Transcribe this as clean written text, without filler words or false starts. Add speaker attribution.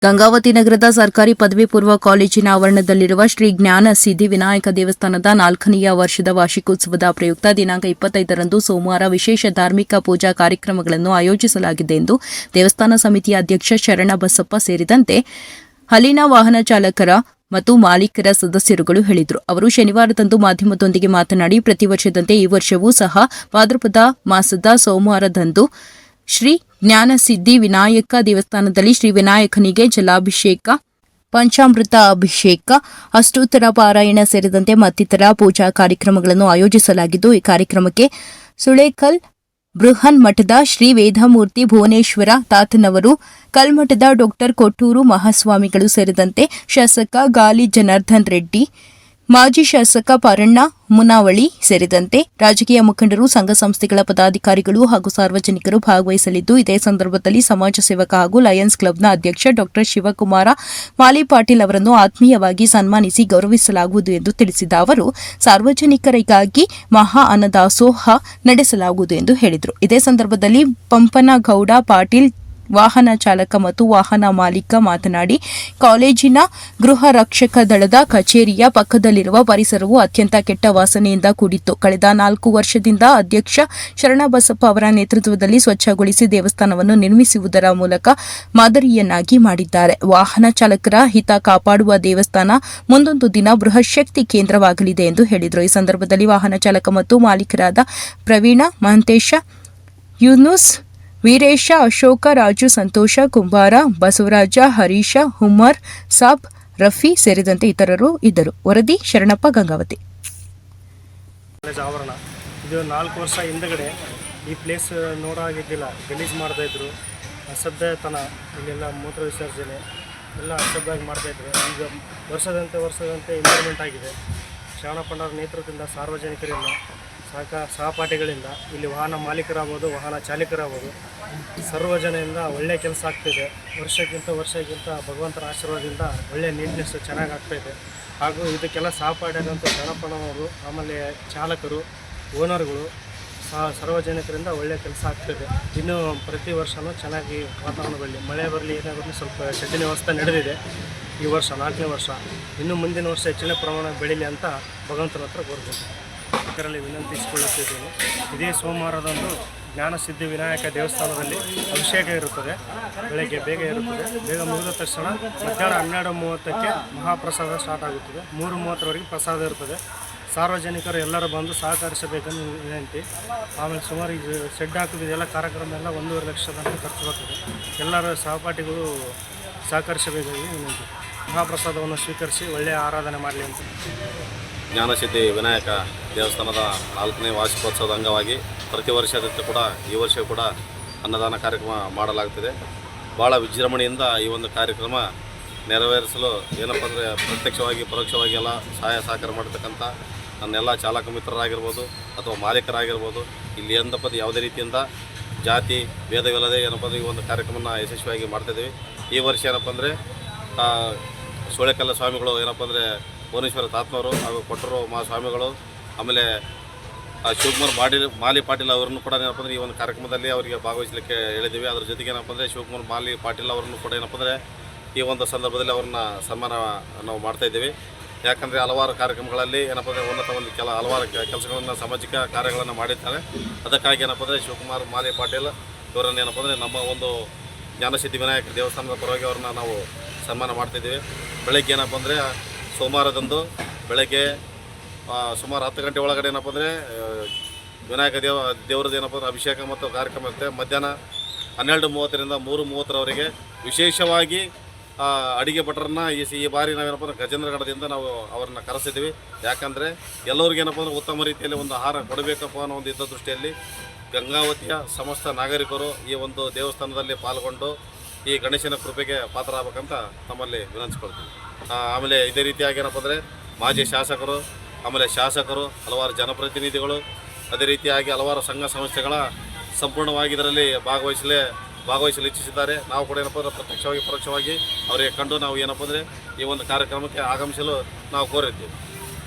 Speaker 1: ಗಂಗಾವತಿ ನಗರದ ಸರ್ಕಾರಿ ಪದವಿ ಪೂರ್ವ ಕಾಲೇಜಿನ ಆವರಣದಲ್ಲಿರುವ ಶ್ರೀ ಜ್ಞಾನ ಸಿದ್ಧಿ ವಿನಾಯಕ ದೇವಸ್ಥಾನದ 4ನೇ ವರ್ಷದ ವಾರ್ಷಿಕೋತ್ಸವದ ಪ್ರಯುಕ್ತ ದಿನಾಂಕ 25ರಂದು ಸೋಮವಾರ ವಿಶೇಷ ಧಾರ್ಮಿಕ ಪೂಜಾ ಕಾರ್ಯಕ್ರಮಗಳನ್ನು ಆಯೋಜಿಸಲಾಗಿದೆ ಎಂದು ದೇವಸ್ಥಾನ ಸಮಿತಿಯ ಅಧ್ಯಕ್ಷ ಶರಣಬಸಪ್ಪ ಸೇರಿದಂತೆ ಅಲ್ಲಿನ ವಾಹನ ಚಾಲಕರ ಮತ್ತು ಮಾಲೀಕರ ಸದಸ್ಯರುಗಳು ಹೇಳಿದರು. ಅವರು ಶನಿವಾರದಂದು ಮಾಧ್ಯಮದೊಂದಿಗೆ ಮಾತನಾಡಿ, ಪ್ರತಿ ವರ್ಷದಂತೆ ಈ ವರ್ಷವೂ ಸಹ ಭಾದ್ರಪದ ಮಾಸದ ಸೋಮವಾರದಂದು ಶ್ರೀ ಜ್ಞಾನಸಿದ್ಧಿ ವಿನಾಯಕ ದೇವಸ್ಥಾನದಲ್ಲಿ ಶ್ರೀ ವಿನಾಯಕನಿಗೆ ಜಲಾಭಿಷೇಕ, ಪಂಚಾಮೃತ ಅಭಿಷೇಕ, ಅಷ್ಟೋತ್ತರ ಪಾರಾಯಣ ಸೇರಿದಂತೆ ಮತ್ತಿತರ ಪೂಜಾ ಕಾರ್ಯಕ್ರಮಗಳನ್ನು ಆಯೋಜಿಸಲಾಗಿದ್ದು, ಈ ಕಾರ್ಯಕ್ರಮಕ್ಕೆ ಸುಳೇಕಲ್ ಬೃಹನ್ ಮಠದ ಶ್ರೀ ವೇದಮೂರ್ತಿ ಭುವನೇಶ್ವರ ತಾತನವರು, ಕಲ್ಮಠದ ಡಾ ಕೊಟ್ಟೂರು ಮಹಾಸ್ವಾಮಿಗಳು ಸೇರಿದಂತೆ ಶಾಸಕ ಗಾಲಿ ಜನಾರ್ದನ್ ರೆಡ್ಡಿ, ಮಾಜಿ ಶಾಸಕ ಪರಣ್ಣ ಮುನಾವಳಿ ಸೇರಿದಂತೆ ರಾಜಕೀಯ ಮುಖಂಡರು, ಸಂಘ ಸಂಸ್ಥೆಗಳ ಪದಾಧಿಕಾರಿಗಳು ಹಾಗೂ ಸಾರ್ವಜನಿಕರು ಭಾಗವಹಿಸಲಿದ್ದು, ಇದೇ ಸಂದರ್ಭದಲ್ಲಿ ಸಮಾಜ ಸೇವಕ ಹಾಗೂ ಲಯನ್ಸ್ ಕ್ಲಬ್ನ ಅಧ್ಯಕ್ಷ ಡಾ ಶಿವಕುಮಾರ ಮಾಲಿ ಪಾಟೀಲ್ ಅವರನ್ನು ಆತ್ಮೀಯವಾಗಿ ಸನ್ಮಾನಿಸಿ ಗೌರವಿಸಲಾಗುವುದು ಎಂದು ತಿಳಿಸಿದ ಅವರು, ಸಾರ್ವಜನಿಕರಿಗಾಗಿ ಮಹಾ ಅನ್ನದಾಸೋಹ ನಡೆಸಲಾಗುವುದು ಎಂದು ಹೇಳಿದರು. ಇದೇ ಸಂದರ್ಭದಲ್ಲಿ ಪಂಪನಗೌಡ ಪಾಟೀಲ್ ವಾಹನ ಚಾಲಕ ಮತ್ತು ವಾಹನ ಮಾಲೀಕ ಮಾತನಾಡಿ, ಕಾಲೇಜಿನ ಗೃಹ ರಕ್ಷಕ ದಳದ ಕಚೇರಿಯ ಪಕ್ಕದಲ್ಲಿರುವ ಪರಿಸರವು ಅತ್ಯಂತ ಕೆಟ್ಟ ವಾಸನೆಯಿಂದ ಕೂಡಿತ್ತು. ಕಳೆದ 4 ವರ್ಷದಿಂದ ಅಧ್ಯಕ್ಷ ಶರಣಬಸಪ್ಪ ಅವರ ನೇತೃತ್ವದಲ್ಲಿ ಸ್ವಚ್ಛಗೊಳಿಸಿ ದೇವಸ್ಥಾನವನ್ನು ನಿರ್ಮಿಸುವುದರ ಮೂಲಕ ಮಾದರಿಯನ್ನಾಗಿ ಮಾಡಿದ್ದಾರೆ. ವಾಹನ ಚಾಲಕರ ಹಿತ ಕಾಪಾಡುವ ದೇವಸ್ಥಾನ ಮುಂದೊಂದು ದಿನ ಬೃಹತ್ ಶಕ್ತಿ ಕೇಂದ್ರವಾಗಲಿದೆ ಎಂದು ಹೇಳಿದರು. ಈ ಸಂದರ್ಭದಲ್ಲಿ ವಾಹನ ಚಾಲಕ ಮತ್ತು ಮಾಲೀಕರಾದ ಪ್ರವೀಣ, ಮಹಂತೇಶ, ಯೂನುಸ್, ವೀರೇಶ, ಅಶೋಕ, ರಾಜು, ಸಂತೋಷ, ಕುಂಬಾರ, ಬಸವರಾಜ, ಹರೀಶ, ಉಮರ್ ಸಾಬ್, ರಫಿ ಸೇರಿದಂತೆ ಇತರರು ಇದ್ದರು. ವರದಿ ಶರಣಪ್ಪ, ಗಂಗಾವತಿ.
Speaker 2: ಆವರಣ ಇದು 4 ವರ್ಷ ಹಿಂದಗಡೆ ಈ ಪ್ಲೇಸ್ ನೋಡಾಗಿದ್ದಿಲ್ಲ, ಗಲೀಜು ಮಾಡ್ತಾಯಿದ್ರು, ಅಸಭ್ಯತನ, ಇಲ್ಲೆಲ್ಲ ಮೂತ್ರ ವಿಸರ್ಜನೆ ಎಲ್ಲ ಅಸಭ್ಯವಾಗಿ ಮಾಡ್ತಾಯಿದ್ರು. ಈಗ ವರ್ಷದಂತೆ ಇಂಪ್ರೂವ್ಮೆಂಟ್ ಆಗಿದೆ. ಶರಣಪ್ಪನವರ ನೇತೃತ್ವದಿಂದ ಸಾರ್ವಜನಿಕರಿಂದ ಸಹಪಾಠಿಗಳಿಂದ ಇಲ್ಲಿ ವಾಹನ ಮಾಲೀಕರಾಗ್ಬೋದು, ವಾಹನ ಚಾಲಕರಾಗ್ಬೋದು, ಸರ್ವ ಜನರಿಂದ ಒಳ್ಳೆಯ ಕೆಲಸ ಆಗ್ತಿದೆ. ವರ್ಷಕ್ಕಿಂತ ಭಗವಂತನ ಆಶೀರ್ವಾದದಿಂದ ಒಳ್ಳೆಯ ನೀಟ್ನೆಸ್ ಚೆನ್ನಾಗಿ ಆಗ್ತಾಯಿದೆ. ಹಾಗೂ ಇದಕ್ಕೆಲ್ಲ ಸಹಪಾಠಿಯಾದಂಥ ಶರಣಪ್ಪನವರು, ಆಮೇಲೆ ಚಾಲಕರು, ಓನರ್ಗಳು, ಸಾರ್ವಜನಿಕರಿಂದ ಒಳ್ಳೆಯ ಕೆಲಸ ಆಗ್ತಿದೆ. ಇನ್ನು ಪ್ರತಿ ವರ್ಷವೂ ಚೆನ್ನಾಗಿ ವಾತಾವರಣದಲ್ಲಿ ಮಳೆ ಬರಲಿ, ಏನೇ ಬರಲಿ, ಸ್ವಲ್ಪ ಶೆಡ್ಡಿನ ವ್ಯವಸ್ಥೆ ನಡೆದಿದೆ. ಈ ವರ್ಷ 4ನೇ ವರ್ಷ, ಇನ್ನು ಮುಂದಿನ ವರ್ಷ ಹೆಚ್ಚಿನ ಪ್ರಮಾಣ ಬೆಳೀಲಿ ಅಂತ ಭಗವಂತನ ಹತ್ರ ಕೋರ್ಬೇಕು. ಇದರಲ್ಲಿ ವಿನಂತಿಸಿಕೊಳ್ಳುತ್ತಿದ್ದೇನೆ. ಇದೇ ಸೋಮವಾರದಂದು ಜ್ಞಾನಸಿದ್ಧಿ ವಿನಾಯಕ ದೇವಸ್ಥಾನದಲ್ಲಿ ಅಭಿಷೇಕ ಇರುತ್ತದೆ. ಬೆಳಗ್ಗೆ ಬೇಗ ಇರುತ್ತದೆ. ಬೇಗ ಮುಗಿದ ತಕ್ಷಣ ಮಧ್ಯಾಹ್ನ 12:30ಕ್ಕೆ ಮಹಾಪ್ರಸಾದ ಸ್ಟಾರ್ಟ್ ಆಗುತ್ತದೆ. 3:30ವರೆಗೆ ಪ್ರಸಾದ ಇರುತ್ತದೆ. ಸಾರ್ವಜನಿಕರು ಎಲ್ಲರೂ ಬಂದು ಸಹಕರಿಸಬೇಕೆಂದು ವಿನಂತಿ. ಆಮೇಲೆ ಸುಮಾರು ಈಗ ಶೆಡ್ ಹಾಕೋದು ಎಲ್ಲ ಕಾರ್ಯಕ್ರಮ ಎಲ್ಲ 1.5 ಲಕ್ಷ ತನಕ ಖರ್ಚು ಬರ್ತದೆ. ಎಲ್ಲರ ಸಹಪಾಠಿಗಳು ಸಹಕರಿಸಬೇಕಾಗಿ ವಿನಂತಿ. ಮಹಾಪ್ರಸಾದವನ್ನು ಸ್ವೀಕರಿಸಿ ಒಳ್ಳೆಯ ಆರಾಧನೆ ಮಾಡಲಿ ಅಂತ.
Speaker 3: ಜ್ಞಾನಸಿದ್ಧಿ ವಿನಾಯಕ ದೇವಸ್ಥಾನದ 4ನೇ ವಾರ್ಷಿಕೋತ್ಸವದ ಅಂಗವಾಗಿ ಪ್ರತಿ ವರ್ಷದಂತೆ ಕೂಡ ಈ ವರ್ಷ ಕೂಡ ಅನ್ನದಾನ ಕಾರ್ಯಕ್ರಮ ಮಾಡಲಾಗುತ್ತಿದೆ. ಭಾಳ ವಿಜೃಂಭಣೆಯಿಂದ ಈ ಒಂದು ಕಾರ್ಯಕ್ರಮ ನೆರವೇರಿಸಲು ಏನಪ್ಪ ಅಂದರೆ ಪ್ರತ್ಯಕ್ಷವಾಗಿ ಪರೋಕ್ಷವಾಗಿ ಎಲ್ಲ ಸಹಾಯ ಸಹಕಾರ ಮಾಡತಕ್ಕಂಥ ನನ್ನೆಲ್ಲ ಚಾಲಕ ಮಿತ್ರರಾಗಿರ್ಬೋದು ಅಥವಾ ಮಾಲೀಕರಾಗಿರ್ಬೋದು, ಇಲ್ಲಿ ಏನಪ್ಪ ಯಾವುದೇ ರೀತಿಯಿಂದ ಜಾತಿ ಭೇದವಿಲ್ಲದೆ ಏನಪ್ಪ ಅಂದರೆ ಈ ಒಂದು ಕಾರ್ಯಕ್ರಮನ ಯಶಸ್ವಿಯಾಗಿ ಮಾಡ್ತಾಯಿದ್ದೀವಿ. ಈ ವರ್ಷ ಏನಪ್ಪ ಅಂದರೆ ಸುಳೇಕಲ್ಲ ಸ್ವಾಮಿಗಳು ಏನಪ್ಪ ಅಂದರೆ ಭುವನೇಶ್ವರ ತಾತನವರು ಹಾಗೂ ಕೊಟ್ಟರು ಮಹಾಸ್ವಾಮಿಗಳು, ಆಮೇಲೆ ಶಿವಕುಮಾರ್ ಮಾಲಿ ಪಾಟೀಲ್ ಅವರನ್ನು ಕೂಡ ಏನಪ್ಪ ಅಂದರೆ ಈ ಒಂದು ಕಾರ್ಯಕ್ರಮದಲ್ಲಿ ಅವರಿಗೆ ಭಾಗವಹಿಸಲಿಕ್ಕೆ ಹೇಳಿದ್ದೀವಿ. ಅದ್ರ ಜೊತೆಗೆ ಏನಪ್ಪ ಅಂದರೆ ಶಿವಕುಮಾರ್ ಮಾಲಿ ಪಾಟೀಲ್ ಅವರನ್ನು ಕೂಡ ಏನಪ್ಪ ಅಂದರೆ ಈ ಒಂದು ಸಂದರ್ಭದಲ್ಲಿ ಅವ್ರನ್ನ ಸನ್ಮಾನ ನಾವು ಮಾಡ್ತಾಯಿದ್ದೀವಿ. ಯಾಕಂದರೆ ಹಲವಾರು ಕಾರ್ಯಕ್ರಮಗಳಲ್ಲಿ ಏನಪ್ಪ ಅಂದರೆ ಹಲವಾರು ಕೆಲಸಗಳನ್ನು, ಸಾಮಾಜಿಕ ಕಾರ್ಯಗಳನ್ನು ಮಾಡಿದ್ದಾರೆ. ಅದಕ್ಕಾಗಿ ಏನಪ್ಪ ಅಂದರೆ ಶಿವಕುಮಾರ್ ಮಾಲಿ ಪಾಟೀಲ್ ಇವರನ್ನು ಏನಪ್ಪ ಅಂದರೆ ನಮ್ಮ ಒಂದು ಜ್ಞಾನಸಿದ್ಧಿ ವಿನಾಯಕ ದೇವಸ್ಥಾನದ ಪರವಾಗಿ ಅವ್ರನ್ನ ನಾವು ಸನ್ಮಾನ ಮಾಡ್ತಾಯಿದ್ದೀವಿ. ಬೆಳಗ್ಗೆ ಏನಪ್ಪ ಅಂದರೆ ಸೋಮವಾರದಂದು ಬೆಳಗ್ಗೆ ಸುಮಾರು 10 ಗಂಟೆ ಒಳಗಡೆ ಏನಪ್ಪ ಅಂದರೆ ವಿನಾಯಕ ದೇವರದ್ದು ಏನಪ್ಪ ಅಂದರೆ ಅಭಿಷೇಕ ಮತ್ತು ಕಾರ್ಯಕ್ರಮ ಇರುತ್ತೆ. ಮಧ್ಯಾಹ್ನ 12:30ರಿಂದ 3:30ರವರೆಗೆ ವಿಶೇಷವಾಗಿ ಅಡಿಗೆ ಭಟ್ರನ್ನ ಈ ಬಾರಿ ನಾವೇನಪ್ಪ ಅಂದರೆ ಗಜೇಂದ್ರಗಢದಿಂದ ನಾವು ಅವ್ರನ್ನ ಕರೆಸಿದ್ದೀವಿ. ಯಾಕಂದರೆ ಎಲ್ಲರಿಗೂ ಏನಪ್ಪ ಅಂದರೆ ಉತ್ತಮ ರೀತಿಯಲ್ಲಿ ಒಂದು ಆಹಾರ ಕೊಡಬೇಕಪ್ಪ ಅನ್ನೋ ಒಂದು ಇದ್ದ ದೃಷ್ಟಿಯಲ್ಲಿ ಗಂಗಾವತಿಯ ಸಮಸ್ತ ನಾಗರಿಕರು ಈ ಒಂದು ದೇವಸ್ಥಾನದಲ್ಲಿ ಪಾಲ್ಗೊಂಡು ಈ ಗಣೇಶನ ಕೃಪೆಗೆ ಪಾತ್ರರಾಗಬೇಕಂತ ತಮ್ಮಲ್ಲಿ ವಿನಂತಿಸ್ಕೊಳ್ತೀವಿ. ಆಮೇಲೆ ಇದೇ ರೀತಿಯಾಗಿ ಏನಪ್ಪ ಅಂದರೆ ಮಾಜಿ ಶಾಸಕರು, ಆಮೇಲೆ ಶಾಸಕರು, ಹಲವಾರು ಜನಪ್ರತಿನಿಧಿಗಳು, ಅದೇ ರೀತಿಯಾಗಿ ಹಲವಾರು ಸಂಘ ಸಂಸ್ಥೆಗಳ ಸಂಪೂರ್ಣವಾಗಿ ಇದರಲ್ಲಿ ಭಾಗವಹಿಸಲು ಇಚ್ಛಿಸಿದ್ದಾರೆ. ನಾವು ಕೂಡ ಏನಪ್ಪ ಅಂದರೆ ಪ್ರತ್ಯಕ್ಷವಾಗಿ ಪರೋಕ್ಷವಾಗಿ ಅವರಿಗೆ ಕಂಡು ನಾವು ಏನಪ್ಪ ಅಂದರೆ ಈ ಒಂದು ಕಾರ್ಯಕ್ರಮಕ್ಕೆ ಆಗಮಿಸಲು ನಾವು ಕೋರಿದ್ದೀವಿ.